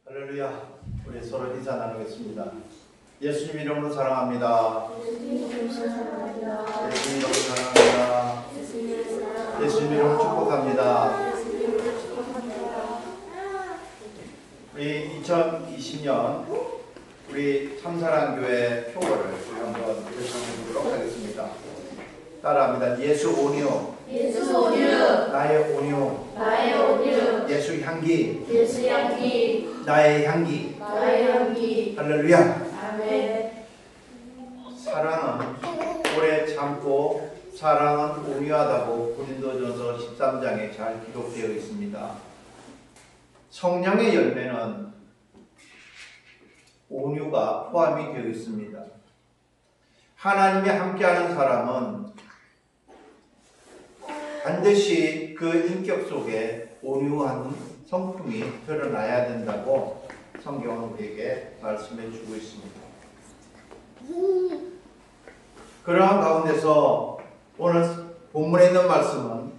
할렐루야. 우리 서로 인사 나누겠습니다. 예수님 이름으로 사랑합니다. 예수님 이름으로 사랑합니다. 예수님 이름으로 축복합니다. 우리 2020년 우리 참사랑교회 표어를 한번 읽어보도록 하겠습니다. 따라합니다. 예수 온유, 예수 온유, 나의 온유, 나의 온유, 예수 향기, 예수 향기, 나의 향기, 나의 향기. 할렐루야. 아멘. 사랑은 오래 참고 사랑은 온유하다고 고린도전서 13장에 잘 기록되어 있습니다. 성령의 열매는 온유가 포함이 되어 있습니다. 하나님이 함께하는 사람은 반드시 그 인격 속에 온유한 성품이 드러나야 된다고 성경은 우리에게 말씀해 주고 있습니다. 그러한 가운데서 오늘 본문에 있는 말씀은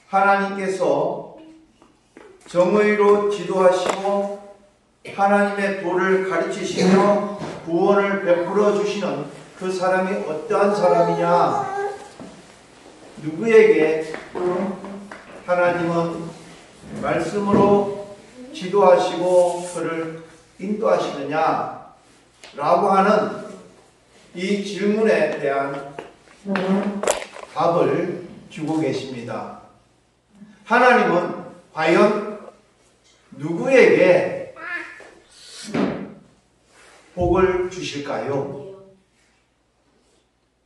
하나님께서 정의로 지도하시고 하나님의 도를 가르치시며 구원을 베풀어 주시는 그 사람이 어떠한 사람이냐, 누구에게 하나님은 말씀으로 지도하시고 그를 인도하시느냐 라고 하는 이 질문에 대한 답을 주고 계십니다. 하나님은 과연 누구에게 복을 주실까요?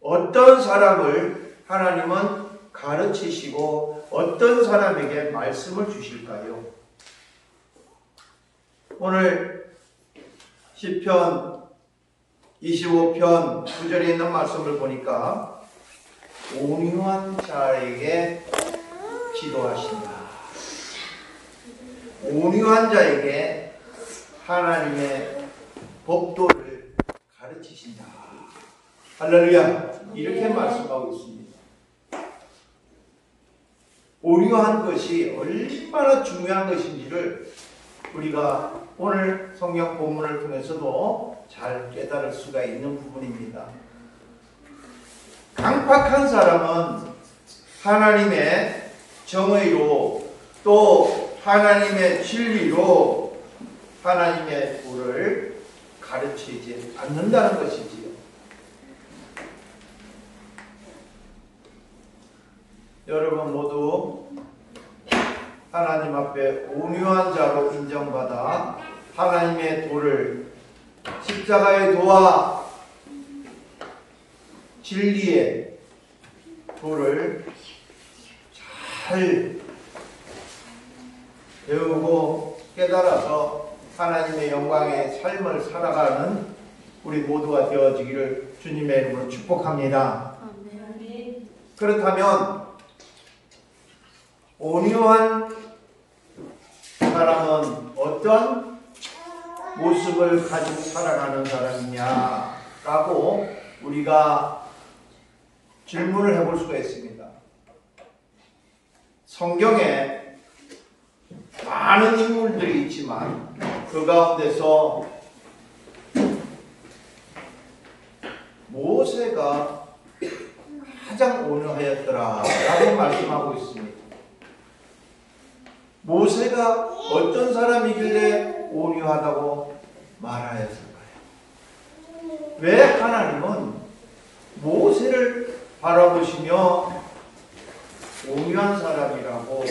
어떤 사람을 하나님은 가르치시고 어떤 사람에게 말씀을 주실까요? 오늘 시편 25편 9절에 있는 말씀을 보니까 온유한 자에게 지도하신다. 온유한 자에게 하나님의 법도를 가르치신다. 할렐루야. 이렇게 말씀하고 있습니다. 온유한 것이 얼마나 중요한 것인지를 우리가 오늘 성경 본문을 통해서도 잘 깨달을 수가 있는 부분입니다. 강팍한 사람은 하나님의 정의로 또 하나님의 진리로 하나님의 도를 가르치지 않는다는 것이지요. 여러분 모두 하나님 앞에 온유한 자로 인정받아 하나님의 도를, 십자가의 도와 진리의 도를 잘 배우고 깨달아서 하나님의 영광의 삶을 살아가는 우리 모두가 되어지기를 주님의 이름으로 축복합니다. 그렇다면 온유한 사람은 어떤 모습을 가지고 살아가는 사람이냐라고 우리가 질문을 해볼 수가 있습니다. 성경에 많은 인물들이 있지만 그 가운데서 모세가 가장 온유하였더라 라고 말씀하고 있습니다. 모세가 어떤 사람이길래 온유하다고 말하였을까요? 왜 하나님은 모세를 바라보시며 온유한 사람이라고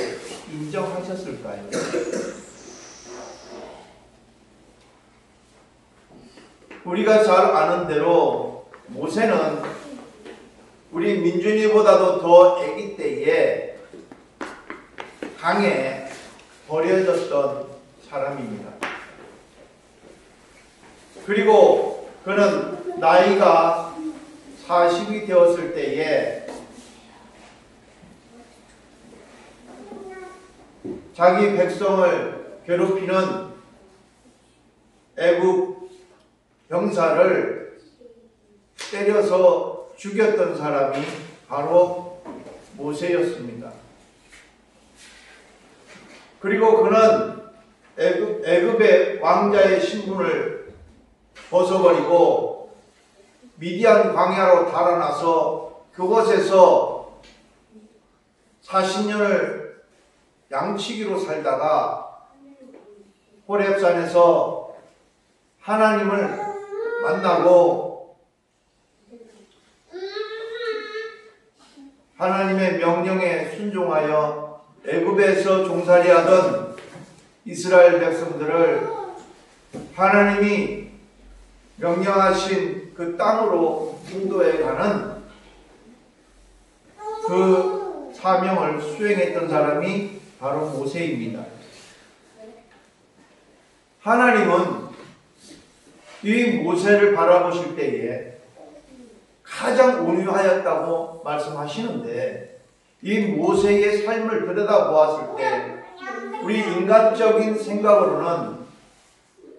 인정하셨을까요? 우리가 잘 아는 대로 모세는 우리 민준이보다도 더 아기 때에 강에 버려졌던 사람입니다. 그리고 그는 나이가 40이 되었을 때에 자기 백성을 괴롭히는 애굽 병사를 때려서 죽였던 사람이 바로 모세였습니다. 그리고 그는 애굽의 왕자의 신분을 벗어버리고 미디안 광야로 달아나서 그곳에서 40년을 양치기로 살다가 호렙산에서 하나님을 만나고 하나님의 명령에 순종하여 애굽에서 종살이하던 이스라엘 백성들을 하나님이 명령하신 그 땅으로 인도해 가는 그 사명을 수행했던 사람이 바로 모세입니다. 하나님은 이 모세를 바라보실 때에 가장 온유하였다고 말씀하시는데 이 모세의 삶을 들여다보았을 때 우리 인간적인 생각으로는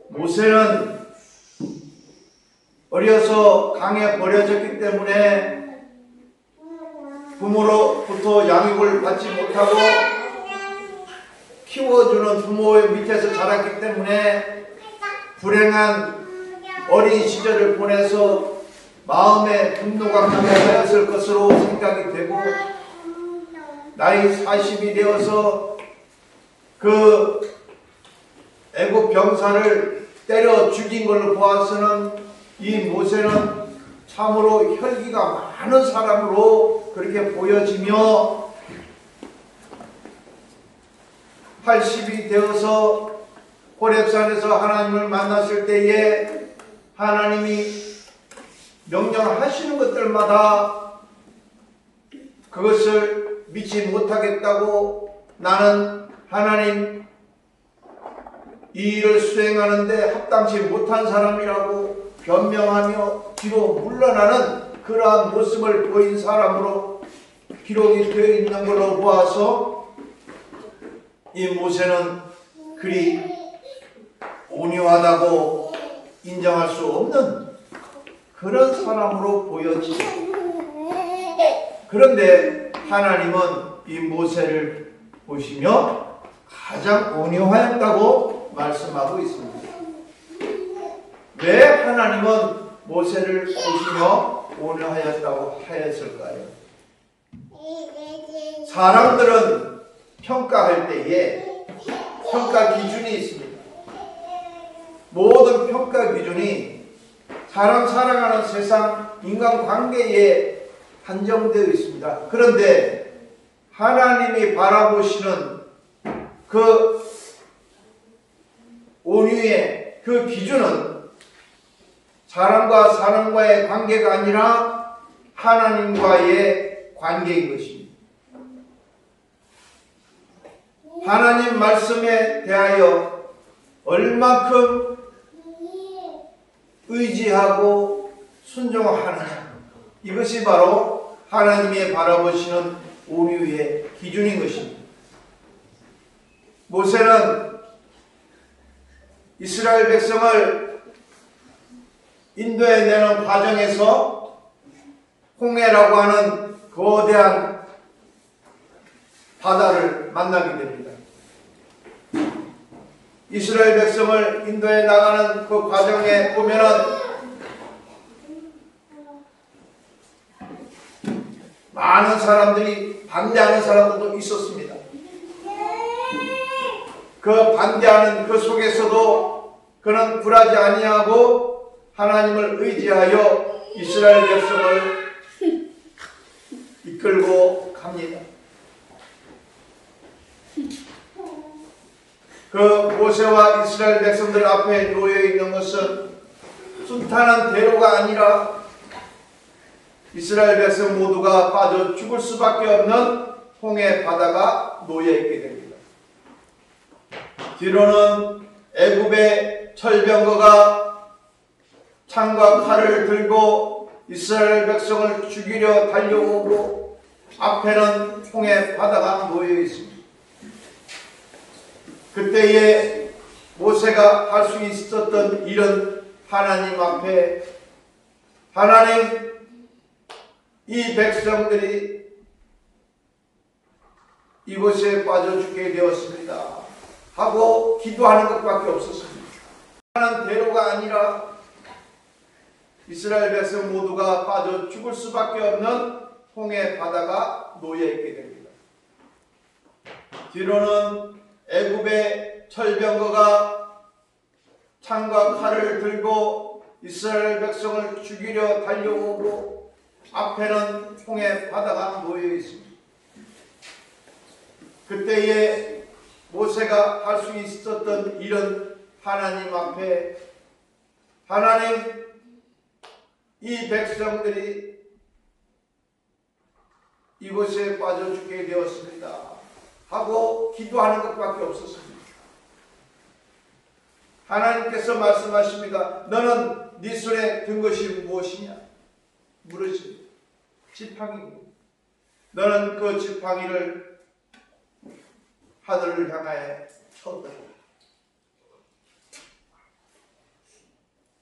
모세는 어려서 강에 버려졌기 때문에 부모로부터 양육을 받지 못하고 키워주는 부모의 밑에서 자랐기 때문에 불행한 어린 시절을 보내서 마음에 분노가 강하였을 것으로 생각이 되고 나이 40이 되어서 그 애굽 병사를 때려 죽인 걸로 보아서는 이 모세는 참으로 혈기가 많은 사람으로 그렇게 보여지며 80이 되어서 호렙산에서 하나님을 만났을 때에 하나님이 명령하시는 것들마다 그것을 믿지 못하겠다고 나는 하나님 이 일을 수행하는데 합당치 못한 사람이라고 변명하며 뒤로 물러나는 그러한 모습을 보인 사람으로 기록이 되어 있는 걸로 보아서 이 모세는 그리 온유하다고 인정할 수 없는 그런 사람으로 보여지죠. 그런데 하나님은 이 모세를 보시며 가장 온유하였다고 말씀하고 있습니다. 왜 하나님은 모세를 보시며 온유하였다고 하였을까요? 사람들은 평가할 때에 평가 기준이 있습니다. 모든 평가 기준이 사람 사랑하는 세상 인간관계에 한정되어 있습니다. 그런데 하나님이 바라보시는 그 온유의 그 기준은 사람과 사람과의 관계가 아니라 하나님과의 관계인 것입니다. 하나님 말씀에 대하여 얼마큼 의지하고 순종하느냐, 이것이 바로 하나님이 바라보시는 온유의 기준인 것입니다. 모세는 이스라엘 백성을 인도해 내는 과정에서 홍해라고 하는 거대한 바다를 만나게 됩니다. 이스라엘 백성을 인도해 나가는 그 과정에 보면은 많은 사람들이 반대하는 사람들도 있었습니다. 그 반대하는 그 속에서도 그는 굴하지 아니하고 하나님을 의지하여 이스라엘 백성을 이끌고 갑니다. 그 모세와 이스라엘 백성들 앞에 놓여 있는 것은 순탄한 대로가 아니라 이스라엘 백성 모두가 빠져 죽을 수밖에 없는 홍해 바다가 놓여 있게 됩니다. 뒤로는 애굽의 철병거가 창과 칼을 들고 이스라엘 백성을 죽이려 달려오고 앞에는 홍해 바다가 놓여 있습니다. 그때에 모세가 할 수 있었던 일은 하나님 앞에 하나님, 이 백성들이 이곳에 빠져 죽게 되었습니다. 하고 기도하는 것밖에 없었습니다. 하나님 대로가 아니라 이스라엘 백성 모두가 빠져 죽을 수밖에 없는 홍해 바다가 놓여 있게 됩니다. 뒤로는 애굽의 철병거가 창과 칼을 들고 이스라엘 백성을 죽이려 달려오고 앞에는 홍해 바다가 놓여 있습니다. 그때에 모세가 할 수 있었던 일은 하나님 앞에 하나님 이 백성들이 이곳에 빠져 죽게 되었습니다 하고 기도하는 것밖에 없었습니다. 하나님께서 말씀하십니다. 너는 네 손에 든 것이 무엇이냐? 물으십니다. 지팡이입니다. 너는 그 지팡이를 하늘을 향하여 쳐들어라.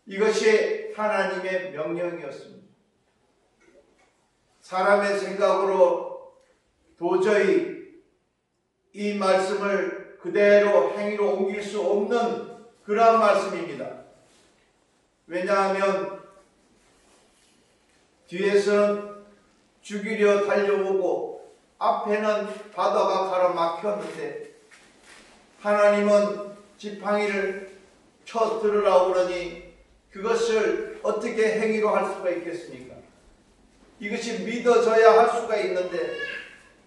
이것이 하나님의 명령이었습니다. 사람의 생각으로 도저히 이 말씀을 그대로 행위로 옮길 수 없는 그러한 말씀입니다. 왜냐하면 뒤에서는 죽이려 달려오고 앞에는 바다가 가로막혔는데 하나님은 지팡이를 쳐 들으라고 그러니 그것을 어떻게 행위로 할 수가 있겠습니까? 이것이 믿어져야 할 수가 있는데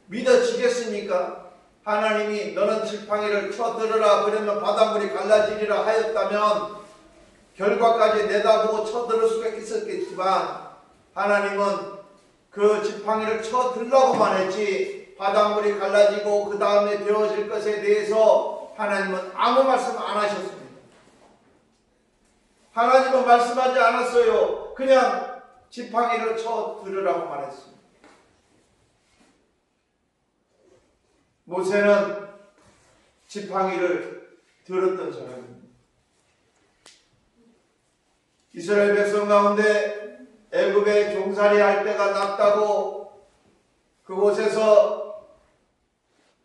믿어지겠습니까? 하나님이 너는 지팡이를 쳐 들으라 그러면 바닷물이 갈라지리라 하였다면 결과까지 내다보고 쳐 들을 수가 있었겠지만 하나님은 그 지팡이를 쳐 들라고만 했지 바닷물이 갈라지고 그 다음에 되어질 것에 대해서 하나님은 아무 말씀 안 하셨습니다. 하나님은 말씀하지 않았어요. 그냥 지팡이를 쳐 들으라고 말했습니다. 모세는 지팡이를 들었던 사람입니다. 이스라엘 백성 가운데 애굽에 종살이 할 때가 났다고 그곳에서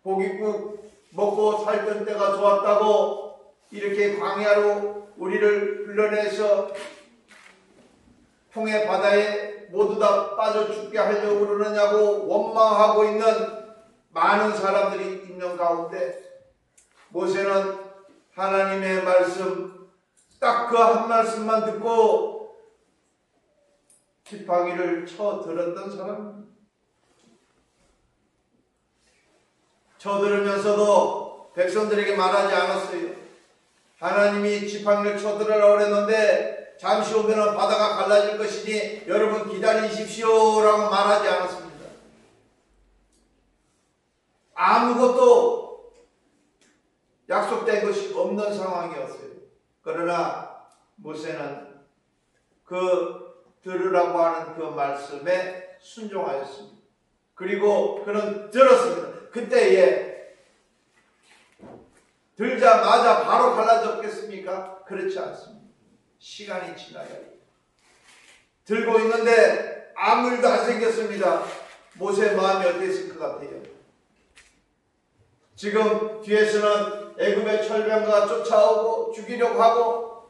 고깃국 먹고 살던 때가 좋았다고 이렇게 광야로 우리를 불러내서 홍해 바다에 모두 다 빠져 죽게 하려고 그러느냐고 원망하고 있는 많은 사람들이 있는 가운데 모세는 하나님의 말씀 딱 그 한 말씀만 듣고 지팡이를 쳐 들었던 사람입니다. 쳐 들으면서도 백성들에게 말하지 않았어요. 하나님이 지팡이를 쳐 들으라고 그랬는데 잠시 후면 바다가 갈라질 것이니 여러분 기다리십시오 라고 말하지 않았습니다. 아무것도 약속된 것이 없는 상황이었어요. 그러나 모세는 그 들으라고 하는 그 말씀에 순종하였습니다. 그리고 그는 들었습니다. 그때에 들자마자 바로 갈라졌겠습니까? 그렇지 않습니다. 시간이 지나야 돼요. 들고 있는데 아무 일도 안 생겼습니다. 모세의 마음이 어땠을 것 같아요? 지금 뒤에서는 애굽의 철병거가 쫓아오고 죽이려고 하고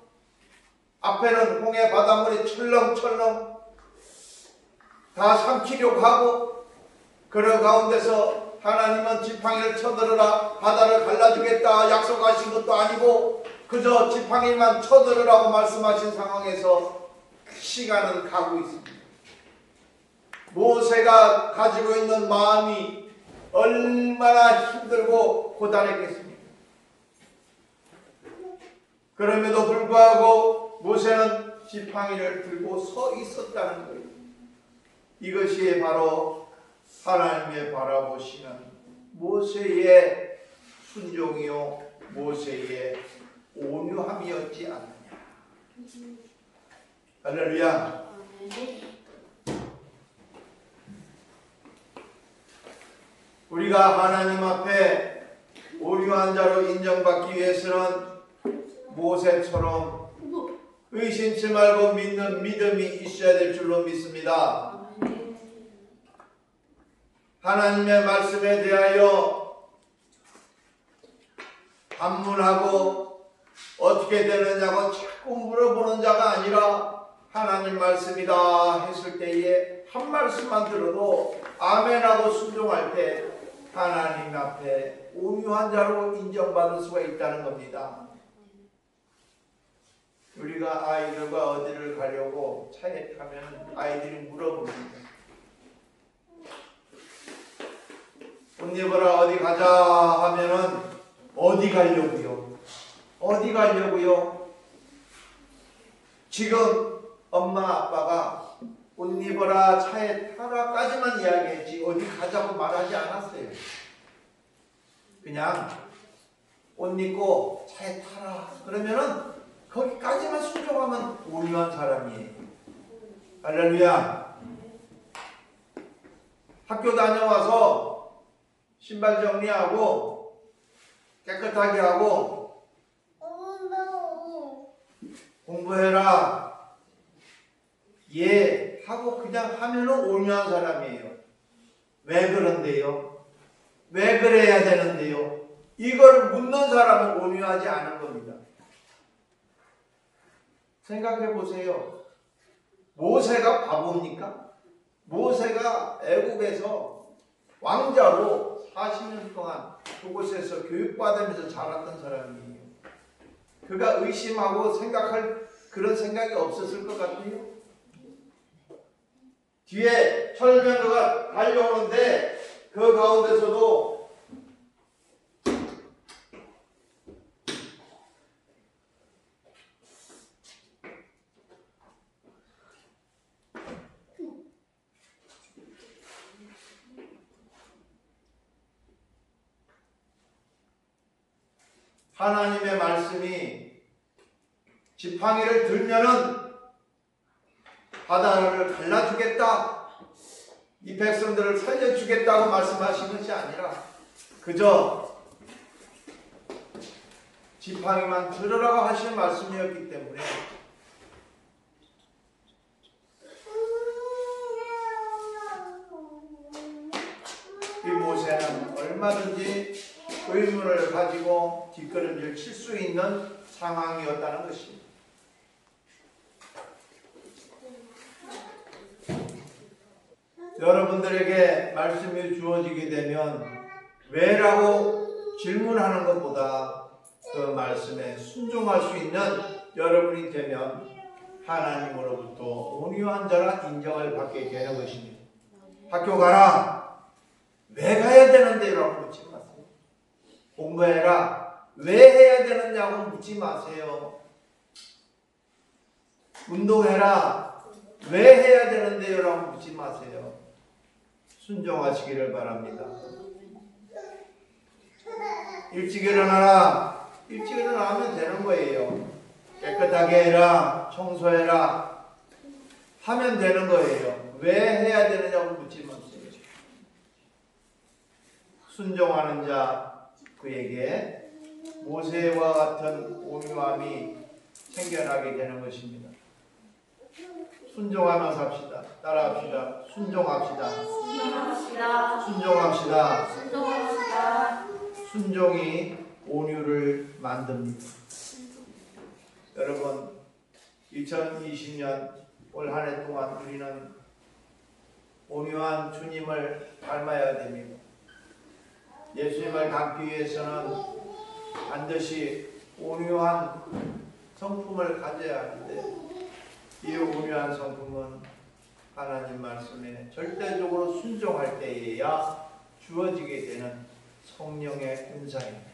앞에는 홍해 바닷물이 철렁철렁 다 삼키려고 하고 그런 가운데서 하나님은 지팡이를 쳐들으라 바다를 갈라주겠다 약속하신 것도 아니고 그저 지팡이만 쳐들으라고 말씀하신 상황에서 시간은 가고 있습니다. 모세가 가지고 있는 마음이 얼마나 힘들고 고단했겠습니까? 그럼에도 불구하고 모세는 지팡이를 들고 서 있었다는 거예요. 이것이 바로 하나님의 바라보시는 모세의 순종이요 모세의 온유함이었지 않느냐. 할렐루야. 우리가 하나님 앞에 온유한 자로 인정받기 위해서는 모세처럼 의심치 말고 믿는 믿음이 있어야 될 줄로 믿습니다. 하나님의 말씀에 대하여 반문하고 어떻게 되느냐고 자꾸 물어보는 자가 아니라 하나님 말씀이다 했을 때에 한 말씀만 들어도 아멘하고 순종할 때 하나님 앞에 온유한 자로 인정받을 수가 있다는 겁니다. 우리가 아이들과 어디를 가려고 차에 타면 아이들이 물어봅니다. 옷 입어라 어디 가자 하면은 어디 가려고요? 어디 가려고요? 지금 엄마 아빠가 옷 입어라 차에 타라까지만 이야기했지 어디 가자고 말하지 않았어요. 그냥 옷 입고 차에 타라 그러면은 거기까지만 순종하면 온유한 사람이에요. 할렐루야. 학교 다녀와서 신발 정리하고 깨끗하게 하고 공부해라 예 하고 그냥 하면은 온유한 사람이에요. 왜 그런데요? 왜 그래야 되는데요? 이걸 묻는 사람은 온유하지 않은 겁니다. 생각해 보세요. 모세가 바보입니까? 모세가 애국에서 왕자로 40년 동안 그곳에서 교육받으면서 자랐던 사람이에요. 그가 의심하고 생각할 그런 생각이 없었을 것 같아요. 뒤에 철면도가 달려오는데 그 가운데서도 하나님의 말씀이 지팡이를 들면은 바다를 갈라주겠다, 이 백성들을 살려주겠다고 말씀하신 것이 아니라 그저 지팡이만 들으라고 하시는 말씀이었기 때문에 이 모세는 얼마든지 의문을 가지고 뒷걸음질 칠 수 있는 상황이었다는 것입니다. 여러분들에게 말씀이 주어지게 되면 왜라고 질문하는 것보다 그 말씀에 순종할 수 있는 여러분이 되면 하나님으로부터 온유한 자라 인정을 받게 되는 것입니다. 학교 가라. 왜 가야 되는데? 라고 묻지 마세요. 공부해라. 왜 해야 되느냐고 묻지 마세요. 운동해라. 왜 해야 되는데요? 라고 묻지 마세요. 순종하시기를 바랍니다. 일찍 일어나라. 일찍 일어나면 되는 거예요. 깨끗하게 해라. 청소해라. 하면 되는 거예요. 왜 해야 되느냐고 묻지 마세요. 순종하는 자 그에게 모세와 같은 온유함이 생겨나게 되는 것입니다. 순종하며 삽시다. 따라합시다. 순종합시다. 순종합시다. 순종합시다. 순종합시다. 순종이 온유를 만듭니다. 여러분 2020년 올 한 해 동안 우리는 온유한 주님을 닮아야 됩니다. 예수님을 닮기 위해서는 반드시 온유한 성품을 가져야 하는데 이 온유한 성품은 하나님 말씀에 절대적으로 순종할 때에야 주어지게 되는 성령의 은사입니다.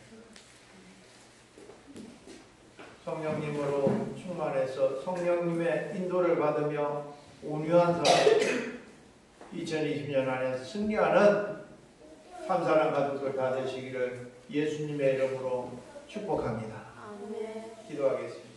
성령님으로 충만해서 성령님의 인도를 받으며 온유한 사람 2020년 안에 승리하는 한 사람 가족들 다 되시기를 예수님의 이름으로 축복합니다. 아멘. 기도하겠습니다.